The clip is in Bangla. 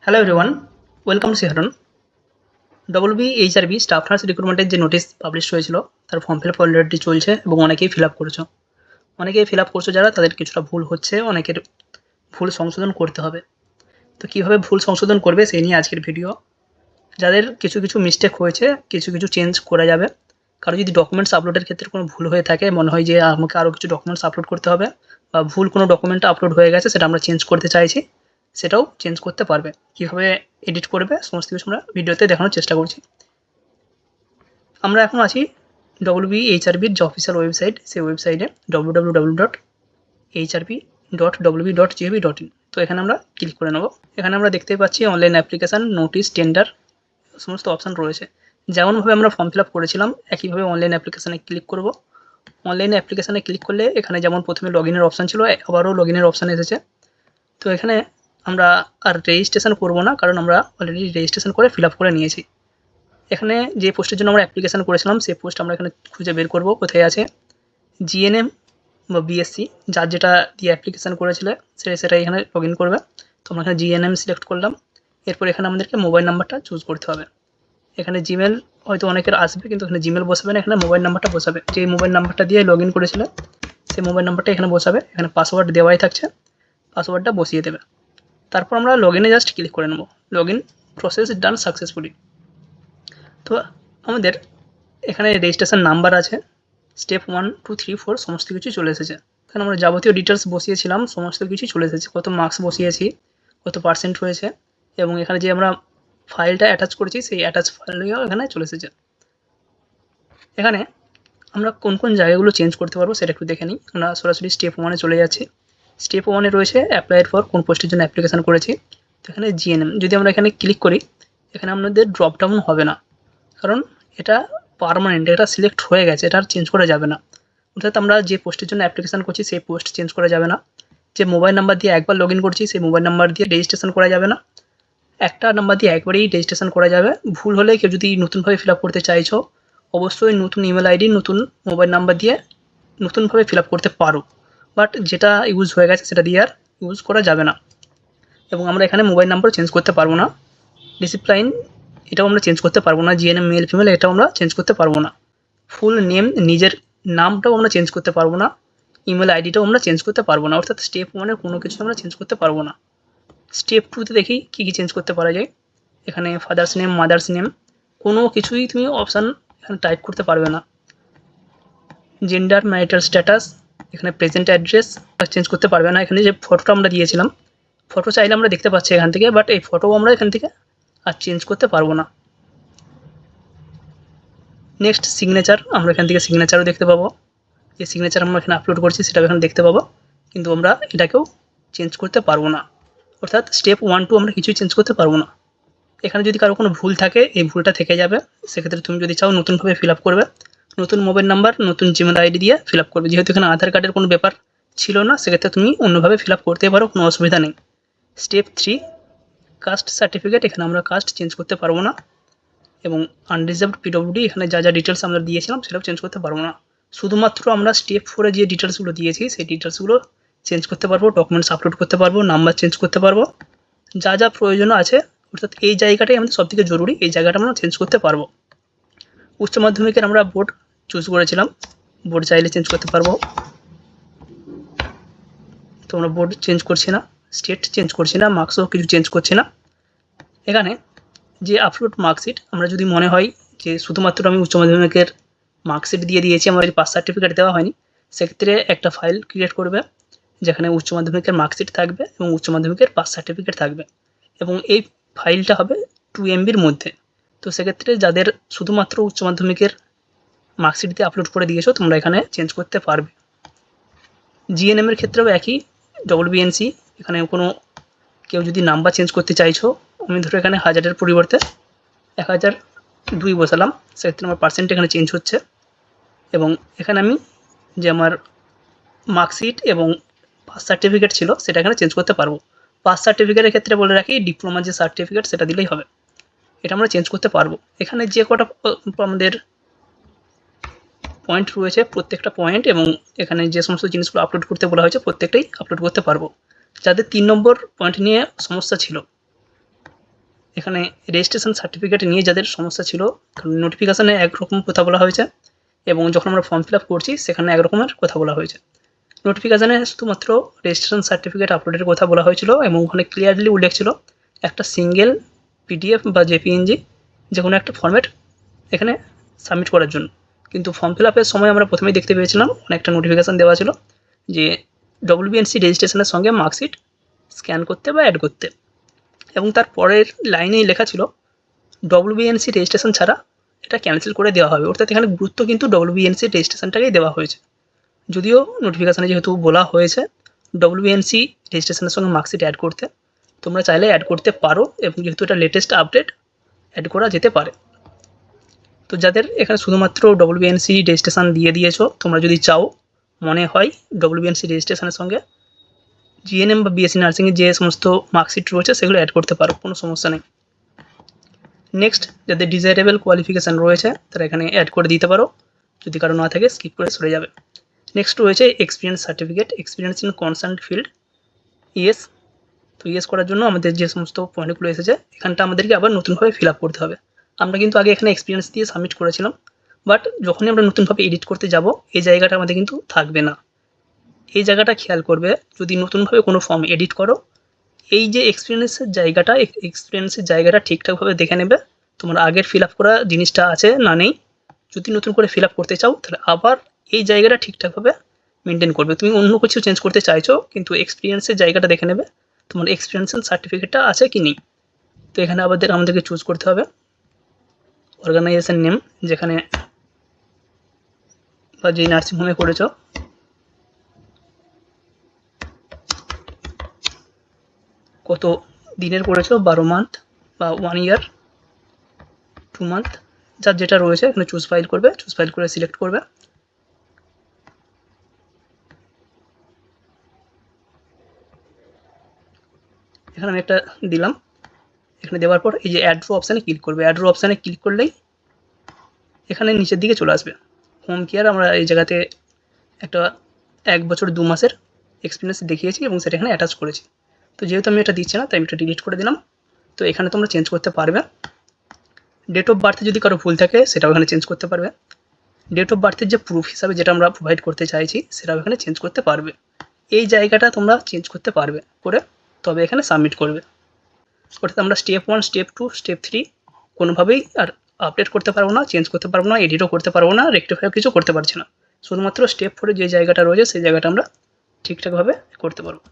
হ্যালো এভরিওয়ান, ওয়েলকাম টু সিহারন। WBHRB স্টাফ নার্স রিক্রুটমেন্টের যে নোটিশ পাবলিশ হয়েছিল তার ফর্ম ফিল আপ অলরেডি চলছে এবং অনেকেই ফিল আপ করেছো। যারা তাদের কিছুটা ভুল হচ্ছে, অনেকের ভুল সংশোধন করতে হবে। তো কীভাবে ভুল সংশোধন করবে সেই নিয়ে আজকের ভিডিও। যাদের কিছু কিছু মিস্টেক হয়েছে, কিছু কিছু চেঞ্জ করা যাবে। কারো যদি ডকুমেন্টস আপলোডের ক্ষেত্রে কোনো ভুল হয়ে থাকে, মনে হয় যে আমাকে আরও কিছু ডকুমেন্টস আপলোড করতে হবে বা ভুল কোনো ডকুমেন্ট আপলোড হয়ে গেছে সেটা আমরা চেঞ্জ করতে চাইছি, সেটাও চেঞ্জ করতে পারবে। কীভাবে এডিট করবে সমস্ত কিছু আমরা ভিডিওতে দেখানোর চেষ্টা করছি। আমরা এখন আছি WBHRBর যে অফিসিয়াল ওয়েবসাইট, সেই ওয়েবসাইটে www.hrb.wb.gov.in। তো এখানে আমরা ক্লিক করে নেব। এখানে আমরা দেখতেই পাচ্ছি অনলাইন অ্যাপ্লিকেশান, নোটিশ, টেন্ডার সমস্ত অপশান রয়েছে। যেমনভাবে আমরা ফর্ম ফিল আপ করেছিলাম একইভাবে অনলাইন অ্যাপ্লিকেশানে ক্লিক করব। অনলাইনে অ্যাপ্লিকেশানে ক্লিক করলে এখানে যেমন প্রথমে লগ ইনের অপশান ছিল, আবারও লগ ইনের অপশান এসেছে। তো এখানে আমরা আর রেজিস্ট্রেশন করব না, কারণ আমরা অলরেডি রেজিস্ট্রেশন করে ফিল আপ করে নিয়েছি। এখানে যে পোস্টের জন্য আমরা অ্যাপ্লিকেশান করেছিলাম সেই পোস্ট আমরা এখানে খুঁজে বের করব কোথায় আছে। জিএনএম বা বিএসসি, যার যেটা দিয়ে অ্যাপ্লিকেশান করেছিলে সেটা এখানে লগ ইন করবে। তো আমরা এখানে জিএনএম সিলেক্ট করলাম। এরপর এখানে আমাদেরকে মোবাইল নাম্বারটা চুজ করতে হবে। এখানে জিমেল হয়তো অনেকের আসবে, কিন্তু এখানে জিমেল বসাবে না, এখানে মোবাইল নাম্বারটা বসাবে। যে মোবাইল নাম্বারটা দিয়ে লগ ইন করেছিলে সেই মোবাইল নাম্বারটা এখানে বসাবে। এখানে পাসওয়ার্ড দেওয়াই থাকছে, পাসওয়ার্ডটা বসিয়ে দেবে। তারপর আমরা লগ ইনে জাস্ট ক্লিক করে নেব। Log in process done successfully. তো আমাদের এখানে রেজিস্ট্রেশন নাম্বার আছে, স্টেপ 1, 2, 3, 4 সমস্ত কিছু চলে এসেছে। এখানে আমরা যাবতীয় ডিটেলস বসিয়েছিলাম, সমস্ত কিছুই চলে এসেছে। কত মার্কস বসিয়েছি, কত পার্সেন্ট হয়েছে, এবং এখানে যে আমরা ফাইলটা অ্যাটাচ করেছি সেই অ্যাটাচ ফাইলও এখানে চলে এসেছে। এখানে আমরা কোন কোন জায়গাগুলো চেঞ্জ করতে পারবো সেটা একটু দেখে নিই। আমরা সরাসরি স্টেপ 1-এ চলে যাচ্ছি। স্টেপ 1-এ রয়েছে অ্যাপ্লাইয়ের ফর কোন পোস্টের জন্য অ্যাপ্লিকেশান করেছি। তো এখানে জিএনএম যদি আমরা এখানে ক্লিক করি, এখানে আমাদের ড্রপ ডাউন হবে না, কারণ এটা পার্মানেন্ট, এটা সিলেক্ট হয়ে গেছে, এটা আর চেঞ্জ করা যাবে না। অর্থাৎ আমরা যে পোস্টের জন্য অ্যাপ্লিকেশান করছি সেই পোস্ট চেঞ্জ করা যাবে না। যে মোবাইল নাম্বার দিয়ে একবার লগ ইন করছি সেই মোবাইল নাম্বার দিয়ে রেজিস্ট্রেশন করা যাবে না। একটা নাম্বার দিয়ে একবারেই রেজিস্ট্রেশন করা যাবে। ভুল হলে কেউ যদি নতুনভাবে ফিল আপ করতে চাইছো, অবশ্যই নতুন ইমেল আইডি, নতুন মোবাইল নাম্বার দিয়ে নতুনভাবে ফিল আপ করতে পারো, বাট যেটা ইউজ হয়ে গেছে সেটা দিয়ে আর ইউজ করা যাবে না। এবং আমরা এখানে মোবাইল নাম্বার চেঞ্জ করতে পারবো না। ডিসিপ্লাইন এটাও আমরা চেঞ্জ করতে পারবো না। জিএনএম মেল ফিমেল এটাও আমরা চেঞ্জ করতে পারবো না। ফুল নেম, নিজের নামটাও আমরা চেঞ্জ করতে পারবো না। ইমেল আইডিটাও আমরা চেঞ্জ করতে পারবো না। অর্থাৎ স্টেপ 1-এর কোনো কিছু আমরা চেঞ্জ করতে পারবো না। স্টেপ 2-তে দেখি কী কী চেঞ্জ করতে পারা যায়। এখানে ফাদার্স নেম, মাদার্স নেম কোনো কিছুই তুমি অপশান এখানে টাইপ করতে পারবে না। জেন্ডার, ম্যারিটাল স্ট্যাটাস, এখানে প্রেজেন্ট অ্যাড্রেস চেঞ্জ করতে পারবে না। এখানে যে ফটোটা আমরা দিয়েছিলাম, ফটো চাইলে আমরা দেখতে পাচ্ছি এখান থেকে, বাট এই ফটোও আমরা এখান থেকে আর চেঞ্জ করতে পারবো না। নেক্সট সিগনেচার, আমরা এখান থেকে সিগনেচারও দেখতে পাবো। যে সিগনেচার আমরা এখানে আপলোড করছি সেটাও এখানে দেখতে পাবো, কিন্তু আমরা এটাকেও চেঞ্জ করতে পারবো না। অর্থাৎ স্টেপ 1, 2 আমরা কিছুই চেঞ্জ করতে পারবো না। এখানে যদি কারো কোনো ভুল থাকে এই ভুলটা থেকে যাবে। সেক্ষেত্রে তুমি যদি চাও নতুনভাবে ফিল আপ করবে, নতুন মোবাইল নাম্বার, নতুন জিমেল আইডি দিয়ে ফিল আপ করবে। যেহেতু এখানে আধার কার্ডের কোনো ব্যাপার ছিল না, সেক্ষেত্রে তুমি অন্যভাবে ফিল আপ করতে পারো, কোনো অসুবিধা নেই। স্টেপ 3, কাস্ট সার্টিফিকেট, এখানে আমরা কাস্ট চেঞ্জ করতে পারবো না। এবং আনরিজার্ভড পিডব্লিউডি, এখানে যা যা ডিটেলস আমরা দিয়েছিলাম সেটাও চেঞ্জ করতে পারবো না। শুধুমাত্র আমরা স্টেপ 4-এ যে ডিটেলসগুলো দিয়েছি সেই ডিটেলসগুলো চেঞ্জ করতে পারবো, ডকুমেন্টস আপলোড করতে পারবো, নাম্বার চেঞ্জ করতে পারবো, যা যা প্রয়োজন আছে। অর্থাৎ এই জায়গাটাই আমাদের সবথেকে জরুরি, এই জায়গাটা আমরা চেঞ্জ করতে পারবো। উচ্চ মাধ্যমিকের আমরা বোর্ড চুজ করেছিলাম, বোর্ড চাইলে চেঞ্জ করতে পারবো। তো আমরা বোর্ড চেঞ্জ করছি না, স্টেট চেঞ্জ করছি না, মার্কসও কিছু চেঞ্জ করছি না। এখানে যে আপলোড মার্কশিট, আমরা যদি মনে হয় যে শুধুমাত্র আমি উচ্চ মাধ্যমিকের মার্কশিট দিয়ে দিয়েছি, আমার পাস সার্টিফিকেট দেওয়া হয়নি, সেক্ষেত্রে একটা ফাইল ক্রিয়েট করবে যেখানে উচ্চ মাধ্যমিকের মার্কশিট থাকবে এবং উচ্চ মাধ্যমিকের পাস সার্টিফিকেট থাকবে, এবং এই ফাইলটা হবে 2 MBর মধ্যে। তো সেক্ষেত্রে যাদের শুধুমাত্র উচ্চ মাধ্যমিকের মার্কশিট দিয়ে আপলোড করে দিয়েছো তোমরা এখানে চেঞ্জ করতে পারবে। জিএনএমের ক্ষেত্রেও একই, WBNC, এখানে কোনো কেউ যদি নাম্বার চেঞ্জ করতে চাইছো, আমি ধরো এখানে 1000-এর পরিবর্তে 1002 বসালাম, সেক্ষেত্রে আমার পার্সেন্ট এখানে চেঞ্জ হচ্ছে। এবং এখানে আমি যে আমার মার্কশিট এবং পাস সার্টিফিকেট ছিল সেটা এখানে চেঞ্জ করতে পারবো। পাস সার্টিফিকেটের ক্ষেত্রে বলে রাখি ডিপ্লোমা যে সার্টিফিকেট সেটা দিলেই হবে, এটা আমরা চেঞ্জ করতে পারবো। এখানে যে কটা আমাদের পয়েন্ট রয়েছে প্রত্যেকটা পয়েন্ট, এবং এখানে যে সমস্ত জিনিসগুলো আপলোড করতে বলা হয়েছে প্রত্যেকটাই আপলোড করতে পারবো। যাদের 3 নম্বর পয়েন্ট নিয়ে সমস্যা ছিল, এখানে রেজিস্ট্রেশন সার্টিফিকেট নিয়ে যাদের সমস্যা ছিল, কারণ নোটিফিকেশানে একরকম কথা বলা হয়েছে এবং যখন আমরা ফর্ম ফিল আপ করছি সেখানে একরকমের কথা বলা হয়েছে। নোটিফিকেশানে শুধুমাত্র রেজিস্ট্রেশন সার্টিফিকেট আপলোডের কথা বলা হয়েছিল এবং ওখানে ক্লিয়ারলি উল্লেখ ছিল একটা সিঙ্গেল পিডিএফ বা জেপিএনজি যে কোনো একটা ফর্ম্যাট এখানে সাবমিট করার জন্য। কিন্তু ফর্ম ফিল আপের সময় আমরা প্রথমেই দেখতে পেয়েছিলাম অনেকটা নোটিফিকেশান দেওয়া ছিল যে ডব্লিউবিএনসি রেজিস্ট্রেশনের সঙ্গে মার্কশিট স্ক্যান করতে বা অ্যাড করতে, এবং তার পরের লাইনেই লেখা ছিল ডব্লিউবিএনসি রেজিস্ট্রেশন ছাড়া এটা ক্যান্সেল করে দেওয়া হবে। অর্থাৎ এখানে গুরুত্ব কিন্তু ডব্লিউবিএনসি রেজিস্ট্রেশনটাকেই দেওয়া হয়েছে। যদিও নোটিফিকেশানে যেহেতু বলা হয়েছে ডব্লিউবিএনসি রেজিস্ট্রেশনের সঙ্গে মার্কশিট অ্যাড করতে, তোমরা চাইলে অ্যাড করতে পারো এবং যেহেতু এটা লেটেস্ট আপডেট অ্যাড করা যেতে পারে। তো যাদের এখানে শুধুমাত্র ডব্লিউবিএনসি রেজিস্ট্রেশন দিয়ে দিয়েছো, তোমরা যদি চাও মনে হয় ডব্লিউবিএনসি রেজিস্ট্রেশনের সঙ্গে জিএনএম বা বিএসসি নার্সিংয়ের যে সমস্ত মার্কশিট রয়েছে সেগুলো অ্যাড করতে পারো, কোনো সমস্যা নেই। নেক্সট, যাদের ডিজায়ারেবল কোয়ালিফিকেশান রয়েছে তারা এখানে অ্যাড করে দিতে পারো, যদি কারো না থাকে স্কিপ করে সরে যাবে। নেক্সট রয়েছে experience certificate, experience in concern field, yes. তো ইয়েস করার জন্য আমাদের যে সমস্ত পয়েন্টগুলো এসেছে এখানটা আমাদেরকে আবার নতুনভাবে ফিল আপ করতে হবে। আমরা কিন্তু আগে এখানে এক্সপিরিয়েন্স দিয়ে সাবমিট করেছিলাম, বাট যখনই আমরা নতুনভাবে এডিট করতে যাব এই জায়গাটা আমাদের কিন্তু থাকবে না। এই জায়গাটা খেয়াল করবে, যদি নতুনভাবে কোনো ফর্ম এডিট করো এই যে এক্সপিরিয়েন্সের জায়গাটা ঠিকঠাকভাবে দেখে নেবে তোমার আগের ফিল আপ করা জিনিসটা আছে না নেই। যদি নতুন করে ফিল আপ করতে চাও তাহলে আবার এই জায়গাটা ঠিকঠাকভাবে মেনটেন করবে। তুমি অন্য কিছু চেঞ্জ করতে চাইছো কিন্তু এক্সপিরিয়েন্সের জায়গাটা দেখে নেবে তোমার এক্সপিরিয়েন্সের সার্টিফিকেটটা আছে কি নেই। তো এখানে আমাদেরকে চুজ করতে হবে অর্গানাইজেশন নেম, যেখানে বা যেই নার্সিংহোমে করেছো, কত দিনের করেছো, 12 মান্থ বা 1 ইয়ার, 2 মান্থ, যার যেটা রয়েছে এখানে চুজ ফাইল করবে, চুজ ফাইল করে সিলেক্ট করবে। এখানে আমি একটা দিলাম, এখানে দেওয়ার পর এই যে অ্যাড্রো অপশানে ক্লিক করবে। অ্যাড্রো অপশানে ক্লিক করলেই এখানে নিচের দিকে চলে আসবে হোম কেয়ার। আমরা এই জায়গাতে একটা 1 বছর 2 মাসের এক্সপিরিয়েন্স দেখিয়েছি এবং সেটা এখানে অ্যাটাচ করেছি। তো যেহেতু আমি এটা দিচ্ছি না তাই আমি এটা ডিলিট করে দিলাম। তো এখানে তোমরা চেঞ্জ করতে পারবে। ডেট অফ বার্থে যদি কারো ভুল থাকে সেটাও এখানে চেঞ্জ করতে পারবে। ডেট অফ বার্থের যে প্রুফ হিসাবে যেটা আমরা প্রোভাইড করতে চাইছি সেটাও এখানে চেঞ্জ করতে পারবে। এই জায়গাটা তোমরা চেঞ্জ করতে পারবে করে তবে এখানে সাবমিট করবে। অর্থাৎ আমরা স্টেপ 1, স্টেপ 2, স্টেপ 3 কোনোভাবেই আর আপডেট করতে পারবো না, চেঞ্জ করতে পারবো না, এডিটও করতে পারবো না, রেক্টিফাইও কিছু করতে পারছি না। শুধুমাত্র স্টেপ 4 যে জায়গাটা রয়েছে সেই জায়গাটা আমরা ঠিকঠাকভাবে করতে পারবো।